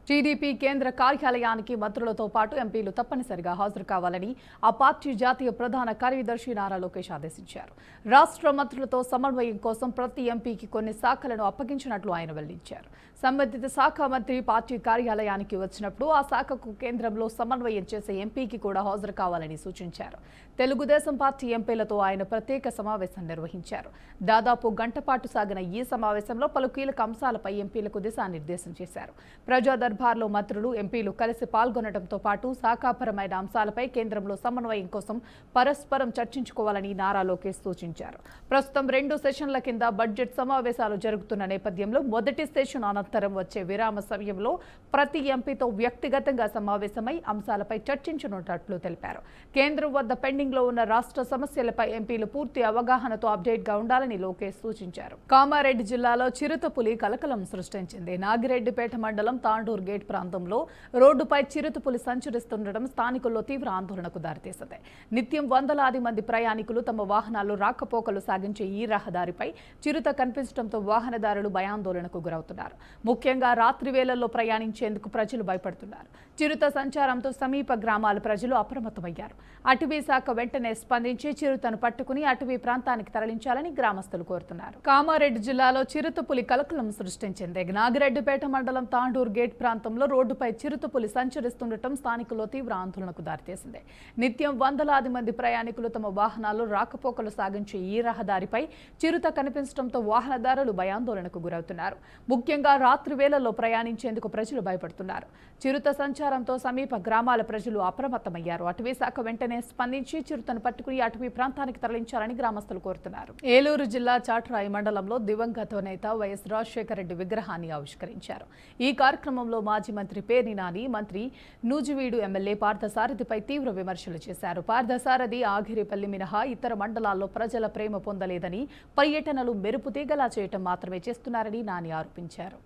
TDP కేంద్ర కార్యాలయానికి మంత్రులతో పాటు ఎంపీలు తప్పనిసరిగా హాజరు కావాలని ఆ పార్టీ జాతీయ ప్రధాన కార్యదర్శి నారా లోకేష్ ఆదేశించారు. రాష్ట్ర మంత్రులతో సమన్వయం కోసం ప్రతి ఎంపీకి కొన్ని శాఖలను అప్పగించినట్లు ఆయన వెల్లడించారు. సంబంధిత శాఖ మంత్రి పార్టీ కార్యాలయానికి వచ్చినప్పుడు ఆ శాఖకు కేంద్రంలో సమన్వయం చేసే ఎంపీకి కూడా హాజరు కావాలని సూచించారు. తెలుగుదేశం పార్టీ ఎంపీలతో ఆయన ప్రత్యేక సమావేశం నిర్వహించారు. దాదాపు గంట పాటు సాగిన ఈ సమావేశంలో పలు కీలక అంశాలపై ఎంపీలకు దిశానిర్దేశం చేశారు. ప్రజా దర్బార్లో మంత్రులు, ఎంపీలు కలిసి పాల్గొనడంతో పాటు శాఖాపరమైన అంశాలపై కేంద్రంలో సమన్వయం కోసం పరస్పరం చర్చించుకోవాలని నారా లోకేష్ సూచించారు. ప్రస్తుతం 2 సెషన్ల కింద బడ్జెట్ సమావేశాలు జరుగుతున్న నేపథ్యంలో మొదటి సెషన్ అనంతరం వచ్చే విరామ సమయంలో ప్రతి ఎంపీతో వ్యక్తిగతంగా సమావేశమై అంశాలపై చర్చించనున్నట్లు తెలిపారు. కేంద్రం వద్ద పెండింగ్ లో ఉన్న రాష్ట్ర సమస్యలపై ఎంపీలు పూర్తి అవగాహనతో అప్డేట్ గా ఉండాలని లోకేష్ సూచించారు. కామారెడ్డి జిల్లాలో చిరుతపులి కలకలం సృష్టించింది. నాగిరెడ్డిపేట మండలం తాండూరు గేట్ ప్రాంతంలో రోడ్డుపై చిరుతపులి సంచరిస్తుండడం స్థానికుల్లో తీవ్ర ఆందోళనకు దారితీసింది. నిత్యం వందలాది మంది ప్రయాణికులు తమ వాహనాల్లో రాకపోకలు సాగించే ఈ రహదారిపై చిరుత కనిపించడంతో వాహనదారులు భయాందోళనకు గురవుతున్నారు. ముఖ్యంగా రాత్రి వేళల్లో ప్రయాణించేందుకు ప్రజలు భయపడుతున్నారు. చిరుత సంచారంతో సమీప గ్రామాల ప్రజలు అప్రమత్తమయ్యారు. అటవీ శాఖ వెంటనే స్పందించి చిరుతను పట్టుకుని అటవీ ప్రాంతానికి తరలించాలని గ్రామస్తులు కోరుతున్నారు. కామారెడ్డి జిల్లాలో చిరుతపులి కలకలం సృష్టించింది. నాగిరెడ్డిపేట మండలం తాండూరు గేట్ ప్రాంతంలో రోడ్డుపై చిరుతపులి సంచరిస్తుండటం స్థానికుల్లో తీవ్ర ఆందోళనకు దారితీసింది. నిత్యం వందలాది మంది ప్రయాణికులు తమ వాహనాల్లో రాకపోకలు సాగించే ఈ రహదారిపై చిరుత కనిపించడంతో వాహనదారులు భయాందోళనకు గురవుతున్నారు. ముఖ్యంగా రాత్రి వేళల్లో ప్రయాణించేందుకు ప్రజలు భయపడుతున్నారు. చిరుత సంచారంతో సమీప గ్రామాల ప్రజలు అప్రమత్తమయ్యారు. అటవీ శాఖ వెంటనే స్పందించి చిరుతను పట్టుకుని అటవీ ప్రాంతానికి తరలించాలని గ్రామస్తులు కోరుతున్నారు. ఏలూరు జిల్లా చాట్రాయి మండలంలో దివంగత నేత వైఎస్ రాజశేఖర రెడ్డి విగ్రహాన్ని ఆవిష్కరించారు. ఈ కార్యక్రమంలో మాజీ మంత్రి పేర్ని నాని, మంత్రి నూజివీడు ఎమ్మెల్యే పార్థసారథిపై తీవ్ర విమర్శలు చేశారు. పార్థసారథి ఆగిరిపల్లి మినహా ఇతర మండలాల్లో ప్రజల ప్రేమ పొందలేదని, పర్యటనలు మెరుపు తీగలా చేయటం మాత్రమే చేస్తున్నారని నాని ఆరోపించారు.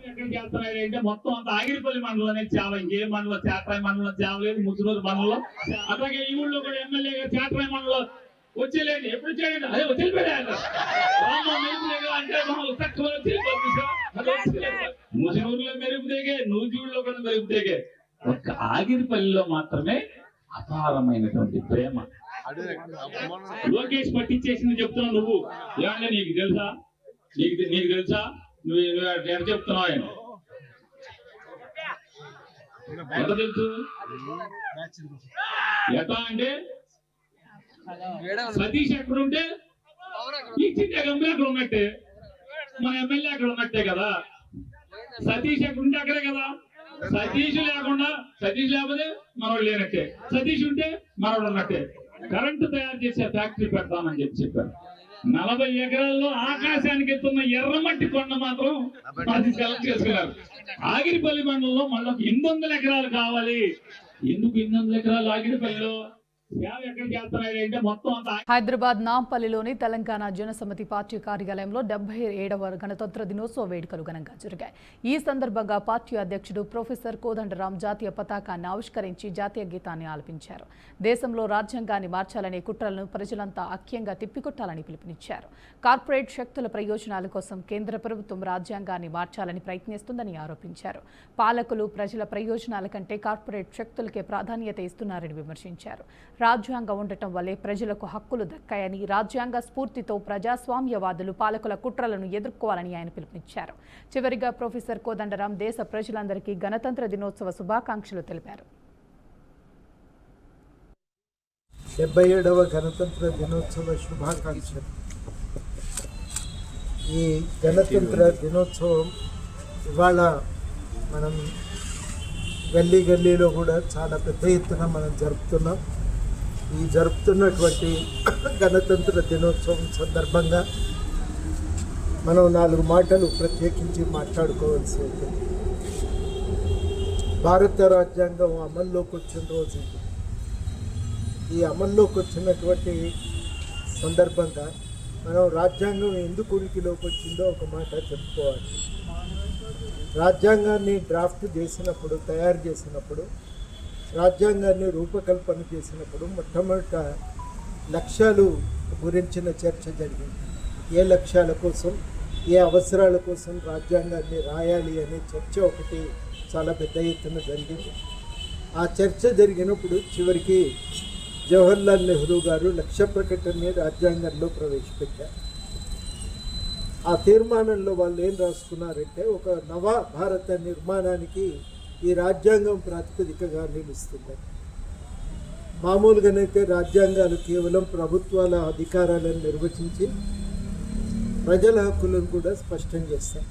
ఎక్కడికి వెళ్తున్నారంటే మొత్తం అంత ఆగిరిపల్లి మండలం చాలా, ఇంకే మండలం చాట్రాయి మండలం చావలేదు, ముద్దునూరు మండలం, అలాగే ఈ ఊళ్ళో కూడా ఎమ్మెల్యేగా చాట్రాయి మండలం వచ్చేలేదు. ఎప్పుడు వచ్చాడు? అదే వదిలిపెట్టాడు. అంటే ముసినూరులో మెరుపు దిగే, నూజివీడులో కూడా మెరుపు దిగే, ఒక్క ఆగిరిపల్లిలో మాత్రమే అపారమైనటువంటి ప్రేమ. లోకేష్ పట్టించేసింది చెప్తున్నావు నువ్వు. ఏమంటే నీకు తెలుసా? నీకు తెలుసా? నువ్వు ఎట్లా చెప్తున్నావు? ఆయన ఎంత తెలుసు? ఎట్లా అంటే సతీష్ ఎక్కడుంటే ఈ చిన్న ఎంపీ అక్కడ ఉన్నట్టే, మన ఎమ్మెల్యే అక్కడ ఉన్నట్టే కదా. సతీష్ ఎక్కడుంటే అక్కడే కదా. సతీష్ లేకపోతే మనోడు లేనట్టే, సతీష్ ఉంటే మనోడు ఉన్నట్టే. కరెంటు తయారు చేసే ఫ్యాక్టరీ పెడతామని చెప్పారు. 40 ఎకరాల్లో ఆకాశానికి ఎత్తున్న ఎర్రమట్టి కొండ మాత్రం అది సెలెక్ట్ చేసుకున్నారు. ఆగిరిపల్లి మండలంలో మళ్ళీ 800 ఎకరాలు కావాలి. ఎందుకు 800 ఎకరాలు ఆగిరిపల్లిలో? హైదరాబాద్ నాంపల్లిలోని తెలంగాణ జనసమితి పార్టీ కార్యాలయంలో 77వ గణతంత్ర దినోత్సవ వేడుకలు ఘనంగా జరిగాయి. ఈ సందర్భంగా పార్టీ అధ్యక్షుడు ప్రొఫెసర్ కోదండరాం జాతీయ పతాకాన్ని ఆవిష్కరించి జాతీయ గీతాన్ని ఆలపించారు. దేశంలో రాజ్యాంగాన్ని మార్చాలనే కుట్రలను ప్రజలంతా ఐక్యంగా తిప్పికొట్టాలని పిలుపునిచ్చారు. కార్పొరేట్ శక్తుల ప్రయోజనాల కోసం కేంద్ర ప్రభుత్వం రాజ్యాంగాన్ని మార్చాలని ప్రయత్నిస్తుందని ఆరోపించారు. పాలకులు ప్రజల ప్రయోజనాల కంటే కార్పొరేట్ శక్తులకే ప్రాధాన్యత ఇస్తున్నారని విమర్శించారు. రాజ్యాంగం ఉండటం వల్లే ప్రజలకు హక్కులు దక్కాయని, రాజ్యాంగ స్ఫూర్తితో ప్రజాస్వామ్యవాదులు పాలకుల కుట్రలను ఎదుర్కోవాలని ఆయన పిలుపునిచ్చారు. చివరిగా ప్రొఫెసర్ కోదండరాం దేశ ప్రజలందరికీ గణతంత్ర దినోత్సవ శుభాకాంక్షలు తెలిపారు. 77వ గణతంత్ర దినోత్సవ శుభాకాంక్షలు. ఈ గణతంత్ర దినోత్సవం ఇవాళ మనం గల్లీలో కూడా చాలా పెద్ద ఎత్తున మనం జరుపుతున్నాం. ఈ జరుపుతున్నటువంటి గణతంత్ర దినోత్సవం సందర్భంగా మనం 4 మాటలు ప్రత్యేకించి మాట్లాడుకోవాల్సి ఉంటుంది. భారత రాజ్యాంగం అమల్లోకి వచ్చిన రోజు, ఈ అమల్లోకి వచ్చినటువంటి సందర్భంగా మనం రాజ్యాంగం ఎందుకు ఉనికిలోకి వచ్చిందో ఒక మాట చెప్పుకోవాలి. రాజ్యాంగాన్ని డ్రాఫ్ట్ చేసినప్పుడు, తయారు చేసినప్పుడు, రాజ్యాంగాన్ని రూపకల్పన చేసినప్పుడు మొట్టమొదట లక్ష్యాలు గురించిన చర్చ జరిగింది. ఏ లక్ష్యాల కోసం ఏ అవసరాల కోసం రాజ్యాంగాన్ని రాయాలి అనే చర్చ ఒకటి చాలా పెద్ద ఎత్తున జరిగింది. ఆ చర్చ జరిగినప్పుడు చివరికి జవహర్లాల్ నెహ్రూ గారు లక్ష్య ప్రకటనని రాజ్యాంగంలో ప్రవేశపెట్టారు. ఆ తీర్మానంలో వాళ్ళు ఏం రాసుకున్నారంటే ఒక నవ భారత నిర్మాణానికి ఈ రాజ్యాంగం ప్రాతిపదికగా నిలుస్తుంది. మామూలుగానైతే రాజ్యాంగాలు కేవలం ప్రభుత్వాల అధికారాలను నిర్వచించి ప్రజల హక్కులను కూడా స్పష్టం చేస్తాయి.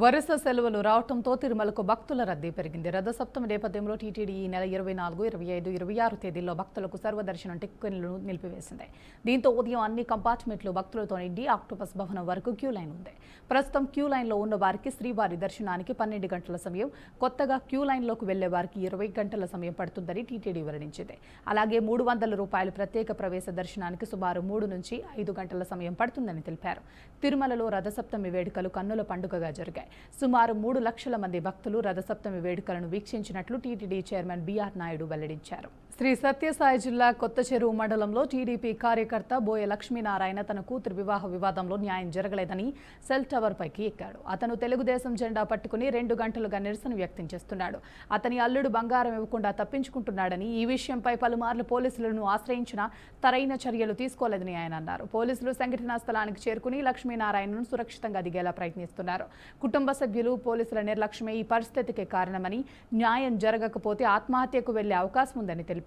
వరుస సెలవులు రావడంతో తిరుమలకు భక్తుల రద్దీ పెరిగింది. రథసప్తమి నేపథ్యంలో టీటీడీ ఈ నెల 24, 25, 26 తేదీల్లో భక్తులకు సర్వదర్శనం టిక్కెట్లను నిలిపివేసింది. దీంతో ఉదయం అన్ని కంపార్ట్మెంట్లు భక్తులతో నిండి ఆక్టోపస్ భవనం వరకు క్యూ లైన్ ఉంది. ప్రస్తుతం క్యూ లైన్లో ఉన్న వారికి శ్రీవారి దర్శనానికి 12 గంటల సమయం, కొత్తగా క్యూ లైన్లోకి వెళ్లే వారికి 20 గంటల సమయం పడుతుందని టీటీడీ వెల్లడించింది. అలాగే 300 రూపాయలు ప్రత్యేక ప్రవేశ దర్శనానికి సుమారు 3 నుంచి 5 గంటల సమయం పడుతుందని తెలిపారు. తిరుమలలో రథసప్తమి వేడుకలు కన్నుల పండుగగా జరిగాయి. సుమారు 3 లక్షల మంది భక్తులు రథసప్తమి వేడుకలను వీక్షించినట్లు టీటీడీ చైర్మన్ బీఆర్ నాయుడు వెల్లడించారు. శ్రీ సత్యసాయి జిల్లా కొత్త చెరువు మండలంలో టీడీపీ కార్యకర్త బోయ లక్ష్మీనారాయణ తన కూతురు వివాహ వివాదంలో న్యాయం జరగలేదని సెల్ టవర్ పైకి ఎక్కాడు. అతను తెలుగుదేశం జెండా పట్టుకుని 2 గంటలుగా నిరసన వ్యక్తం చేస్తున్నాడు. అతని అల్లుడు బంగారం ఇవ్వకుండా తప్పించుకుంటున్నాడని, ఈ విషయంపై పలుమార్లు పోలీసులను ఆశ్రయించినా తరైన చర్యలు తీసుకోలేదని ఆయన అన్నారు. పోలీసులు సంఘటనా స్థలానికి చేరుకుని లక్ష్మీనారాయణను సురక్షితంగా దిగేలా ప్రయత్నిస్తున్నారు. కుటుంబ సభ్యులు పోలీసుల నిర్లక్ష్యమే ఈ పరిస్థితికి కారణమని, న్యాయం జరగకపోతే ఆత్మహత్యకు వెళ్లే అవకాశం ఉందని తెలిపాడు.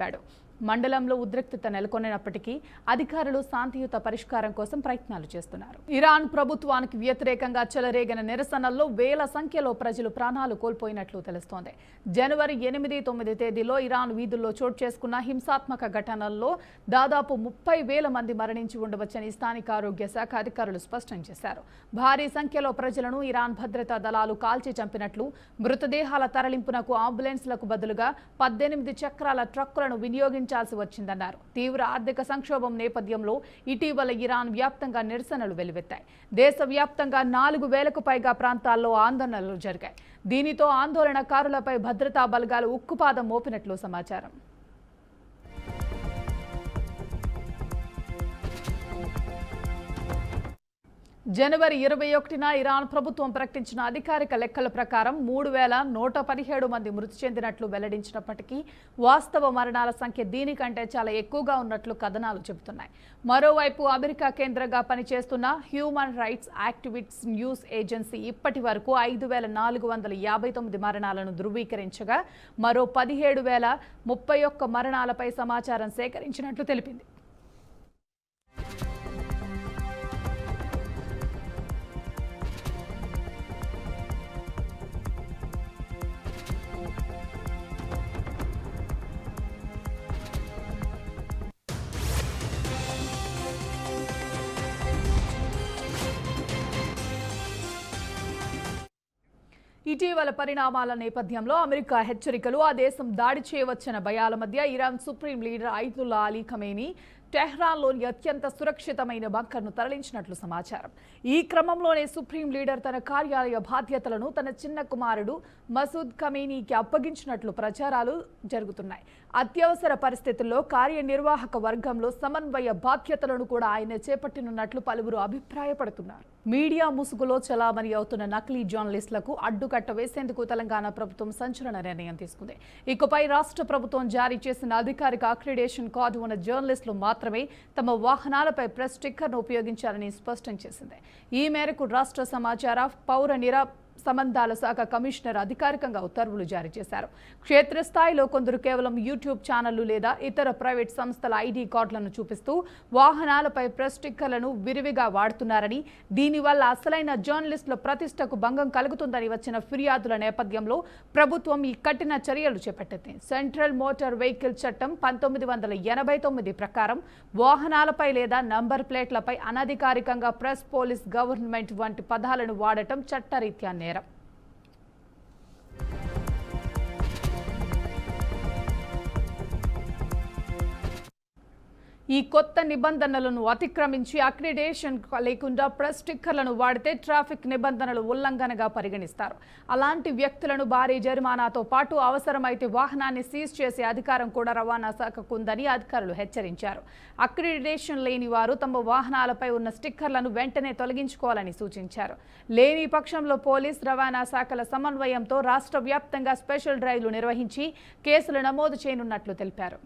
మండలంలో ఉద్రిక్తత నెలకొన్నప్పటికీ అధికారులు శాంతియుత పరిష్కారం కోసం ప్రయత్నాలు చేస్తున్నారు. ఇరాన్ ప్రభుత్వానికి వ్యతిరేకంగా చెలరేగిన నిరసనల్లో వేల సంఖ్యలో ప్రజలు ప్రాణాలు కోల్పోయినట్లు తెలుస్తోంది. జనవరి 8, 9 తేదీలో ఇరాన్ వీధుల్లో చోటు చేసుకున్న హింసాత్మక ఘటనల్లో దాదాపు 30,000 మంది మరణించి ఉండవచ్చని స్థానిక ఆరోగ్య శాఖ అధికారులు స్పష్టం చేశారు. భారీ సంఖ్యలో ప్రజలను ఇరాన్ భద్రతా దళాలు కాల్చి చంపినట్లు, మృతదేహాల తరలింపునకు అంబులెన్స్లకు బదులుగా 18 చక్రాల ట్రక్కులను వినియోగించాల్సి వచ్చిందన్నారు. తీవ్ర ఆర్థిక సంక్షోభం నేపథ్యంలో ఇటీవల ఇరాన్ వ్యాప్తంగా నిరసనలు వెల్లువెత్తాయి. దేశవ్యాప్తంగా 4,000కు పైగా ప్రాంతాల్లో ఆందోళనలు జరిగాయి. దీనితో ఆందోళనకారులపై భద్రతా బలగాలు ఉక్కుపాదం మోపినట్లు సమాచారం. జనవరి 21న ఇరాన్ ప్రభుత్వం ప్రకటించిన అధికారిక లెక్కల ప్రకారం 3,117 మంది మృతి చెందినట్లు వెల్లడించినప్పటికీ వాస్తవ మరణాల సంఖ్య దీనికంటే చాలా ఎక్కువగా ఉన్నట్లు కథనాలు చెబుతున్నాయి. మరోవైపు అమెరికా కేంద్రంగా పనిచేస్తున్న human rights activist news agency ఇప్పటి వరకు 5,459 మరణాలను ధృవీకరించగా మరో 17,031 మరణాలపై సమాచారం సేకరించినట్లు తెలిపింది. ఇటీవల పరిణామాల నేపథ్యంలో అమెరికా హెచ్చరికలు, ఆ దేశం దాడి చేయవచ్చన్న భయాల మధ్య Iran supreme leader Ayatollah Ali Khamenei టెహ్రాన్లోని అత్యంత సురక్షితమైన బంకర్ను తరలించినట్లు సమాచారం. ఈ క్రమంలోనే సుప్రీం లీడర్ తన కార్యాలయ బాధ్యతలను తన చిన్న కుమారుడు మసూద్ ఖమేనీకి అప్పగించినట్లు ప్రచారాలు జరుగుతున్నాయి. అత్యవసర పరిస్థితుల్లో కార్యనిర్వాహక వర్గంలో సమన్వయ బాధ్యతలను కూడా ఆయన చేపట్టనున్నట్లు పలువురు అభిప్రాయపడుతున్నారు. మీడియా ముసుగులో చలామణి అవుతున్న నకిలీ జర్నలిస్టులకు అడ్డుకట్ట వేసేందుకు తెలంగాణ ప్రభుత్వం సంచలన నిర్ణయం తీసుకుంది. ఇకపై రాష్ట్ర ప్రభుత్వం జారీ చేసిన అధికారిక అక్రిడేషన్ కార్డు ఉన్న జర్నలిస్టులు మాత్రమే తమ వాహనాలపై ప్రెస్ స్టిక్కర్ను ఉపయోగించాలని స్పష్టం చేసింది. ఈ మేరకు రాష్ట్ర సమాచార పౌర సంబంధాల శాఖ కమిషనర్ అధికారికంగా ఉత్తర్వులు జారీ చేశారు. క్షేత్రస్థాయిలో కొందరు కేవలం యూట్యూబ్ ఛానళ్లు లేదా ఇతర ప్రైవేట్ సంస్థల ఐడి కార్డులను చూపిస్తూ వాహనాలపై ప్రెస్ స్టిక్కర్లను విరివిగా వాడుతున్నారని, దీనివల్ల అసలైన జర్నలిస్టుల ప్రతిష్టకు భంగం కలుగుతుందని వచ్చిన ఫిర్యాదుల నేపథ్యంలో ప్రభుత్వం ఈ కఠిన చర్యలు చేపట్టింది. సెంట్రల్ మోటార్ వెహికల్ చట్టం 1989 ప్రకారం వాహనాలపై లేదా నంబర్ ప్లేట్లపై అనధికారికంగా ప్రెస్, పోలీస్, గవర్నమెంట్ వంటి పదాలను వాడటం చట్టరీత్యా నేరం. ఈ కొత్త నిబంధనలను అతిక్రమించి అక్రిడేషన్ లేకుండా ప్రెస్ స్టిక్కర్లను వాడితే ట్రాఫిక్ నిబంధనలు ఉల్లంఘనగా పరిగణిస్తారు. అలాంటి వ్యక్తులను భారీ జరిమానాతో పాటు అవసరమైతే వాహనాన్ని సీజ్ చేసే అధికారం కూడా రవాణా శాఖకు ఉందని అధికారులు హెచ్చరించారు. అక్రిడేషన్ లేని వారు తమ వాహనాలపై ఉన్న స్టిక్కర్లను వెంటనే తొలగించుకోవాలని సూచించారు. లేని పక్షంలో పోలీస్, రవాణా శాఖల సమన్వయంతో రాష్ట్ర వ్యాప్తంగా స్పెషల్ డ్రైవ్లు నిర్వహించి కేసులు నమోదు చేయనున్నట్లు తెలిపారు.